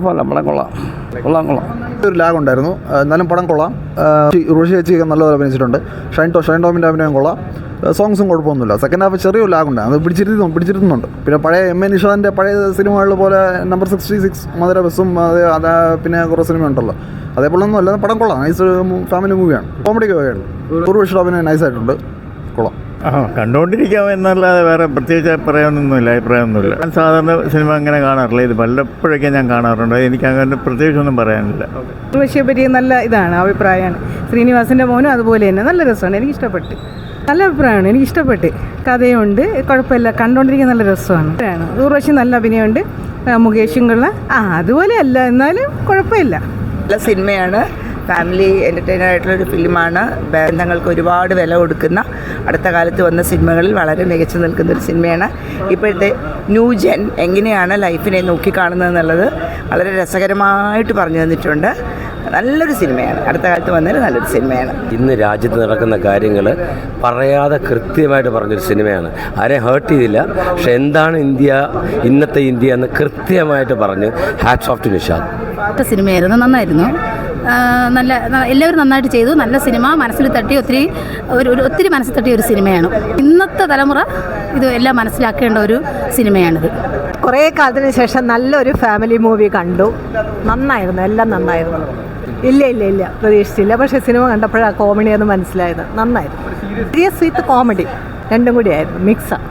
കുഴപ്പമില്ല, പടം കൊള്ളാം. ഒരു ലാഗ് ഉണ്ടായിരുന്നു, എന്നാലും പടം കൊള്ളാം. ഉർവശി ചേച്ചിയൊക്കെ നല്ലപോലെ അഭിനയിച്ചിട്ടുണ്ട്. ഷൈൻ ടോമിൻ്റെ അഭിനയം കൊള്ളാം. സോങ്സും കുഴപ്പമൊന്നുമില്ല. സെക്കൻഡ് ഹാഫ് ചെറിയൊരു ലാഗുണ്ട്, അത് പിടിച്ചിരുത്തുന്നുണ്ട്. പിന്നെ പഴയ എം.എ. നിഷാദിൻ്റെ പഴയ സിനിമകളിൽ പോലെ നമ്പർ 66 മധുര ബസ്സും അത് പിന്നെ കുറേ സിനിമ ഉണ്ടല്ലോ, അതേപോലെ ഒന്നും അല്ല. പടം കൊള്ളാം, നൈസ് ഫാമിലി മൂവിയാണ്, കോമഡിക്ക് വകയാണ്. ഉർവശിയുടെ അഭിനയം നൈസായിട്ടുണ്ട്, കൊള്ളാം. കണ്ടുകൊണ്ടിരിക്കാം എന്നല്ലാതെ വേറെ പ്രത്യേകിച്ച് അഭിപ്രായമൊന്നുമില്ല. ഞാൻ സാധാരണ സിനിമ അങ്ങനെ കാണാറില്ല, ഇത് വല്ലപ്പോഴൊക്കെ ഞാൻ കാണാറുണ്ട്. എനിക്ക് അങ്ങനെ പ്രത്യേകിച്ചൊന്നും പറയാനില്ല. ഉർവശിയെ പറ്റി നല്ല ഇതാണ്, അഭിപ്രായമാണ്. ശ്രീനിവാസിൻ്റെ മോനും അതുപോലെ തന്നെ നല്ല രസമാണ്, എനിക്കിഷ്ടപ്പെട്ട്. നല്ല അഭിപ്രായമാണ്, എനിക്കിഷ്ടപ്പെട്ട്. കഥയുണ്ട്, കുഴപ്പമില്ല, കണ്ടുകൊണ്ടിരിക്കാൻ നല്ല രസമാണ്. ഉർവശി നല്ല അഭിനയമുണ്ട്, മുകേഷും കൊള്ള അതുപോലെയല്ല, എന്നാലും കുഴപ്പമില്ല. നല്ല സിനിമയാണ്, ഫാമിലി എൻ്റർടൈനർ ആയിട്ടുള്ളൊരു ഫിലിമാണ്. ബന്ധങ്ങൾക്ക് ഒരുപാട് വില കൊടുക്കുന്ന, അടുത്ത കാലത്ത് വന്ന സിനിമകളിൽ വളരെ മികച്ചു നിൽക്കുന്നൊരു സിനിമയാണ്. ഇപ്പോഴത്തെ ന്യൂ ജെൻ എങ്ങനെയാണ് ലൈഫിനെ നോക്കിക്കാണുന്നതെന്നുള്ളത് വളരെ രസകരമായിട്ട് പറഞ്ഞു തന്നിട്ടുണ്ട്. നല്ലൊരു സിനിമയാണ്, അടുത്ത കാലത്ത് വന്നൊരു നല്ലൊരു സിനിമയാണ്. ഇന്ന് രാജ്യത്ത് നടക്കുന്ന കാര്യങ്ങൾ പറയാതെ കൃത്യമായിട്ട് പറഞ്ഞൊരു സിനിമയാണ്. ആരെയും ഹേർട്ട് ചെയ്തില്ല, പക്ഷെ എന്താണ് ഇന്നത്തെ ഇന്ത്യ എന്ന് കൃത്യമായിട്ട് പറഞ്ഞ് ഹാറ്റ്സ് ഓഫ് ടു നിഷാദ്. സിനിമയായിരുന്നു, നന്നായിരുന്നു. നല്ല എല്ലാവരും നന്നായിട്ട് ചെയ്തു. നല്ല സിനിമ, മനസ്സിൽ തട്ടി ഒത്തിരി മനസ്സിൽ തട്ടിയ ഒരു സിനിമയാണ്. ഇന്നത്തെ തലമുറ ഇത് എല്ലാം മനസ്സിലാക്കേണ്ട ഒരു സിനിമയാണിത്. കുറേ കാലത്തിന് ശേഷം നല്ലൊരു ഫാമിലി മൂവി കണ്ടു, നന്നായിരുന്നു, എല്ലാം നന്നായിരുന്നു. ഇല്ല പ്രതീക്ഷിച്ചില്ല, പക്ഷേ സിനിമ കണ്ടപ്പോഴാണ് കോമഡിയെന്ന് മനസ്സിലായത്. നന്നായിരുന്നു, സീരിയസ് വിത്ത് കോമഡി രണ്ടും കൂടിയായിരുന്നു, മിക്സാണ്.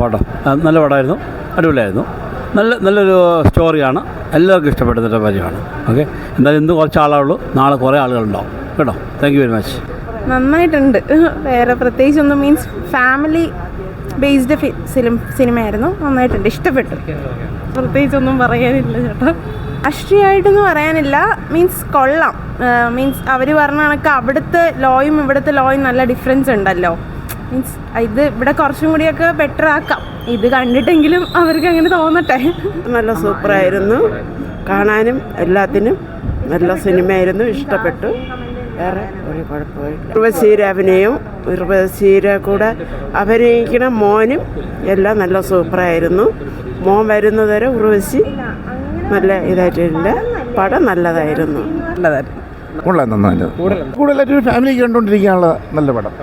പാട്ടോ നല്ല പടമായിരുന്നു, അടിപൊളിയായിരുന്നു. നല്ലൊരു സ്റ്റോറിയാണ്, എല്ലാവർക്കും ഇഷ്ടപ്പെടുന്നൊരു കാര്യമാണ്. ഓക്കെ, എന്തായാലും ഇന്ന് കുറച്ച് ആളുള്ളൂ, നാളെ കുറേ ആളുകളുണ്ടാവും കേട്ടോ. Thank you very much. നന്നായിട്ടുണ്ട്, വേറെ പ്രത്യേകിച്ചൊന്നും മീൻസ് ഫാമിലി ബേസ്ഡ് സിനിമയായിരുന്നു. നന്നായിട്ടുണ്ട്, ഇഷ്ടപ്പെട്ടു. പ്രത്യേകിച്ചൊന്നും പറയാനില്ല ചേട്ടാ. രാഷ്ട്രീയമായിട്ടൊന്നും പറയാനില്ല, മീൻസ് കൊള്ളാം. മീൻസ് അവർ പറഞ്ഞ കണക്ക് അവിടുത്തെ ലോയും ഇവിടുത്തെ ലോയും നല്ല ഡിഫറൻസ് ഉണ്ടല്ലോ. മീൻസ് ഇത് ഇവിടെ കുറച്ചും കൂടിയൊക്കെ ബെറ്റർ ആക്കാം. ഇത് കണ്ടിട്ടെങ്കിലും അവർക്ക് അങ്ങനെ തോന്നട്ടെ. നല്ല സൂപ്പറായിരുന്നു, കാണാനും എല്ലാത്തിനും നല്ല സിനിമയായിരുന്നു, ഇഷ്ടപ്പെട്ടു. വേറെ ഒരു കുഴപ്പമില്ല. ഉർവശിയുടെ അഭിനയവും ഉർവശിയുടെ കൂടെ അഭിനയിക്കണ മോനും എല്ലാം നല്ല സൂപ്പറായിരുന്നു. മോൻ വരുന്നതുവരെ ഉർവശി നല്ല ഇതായിട്ടില്ല, പടം നല്ലതായിരുന്നു. കൂടുതലായിട്ട് ഫാമിലിക്ക് കണ്ടുകൊണ്ടിരിക്കാനുള്ള നല്ല പടം.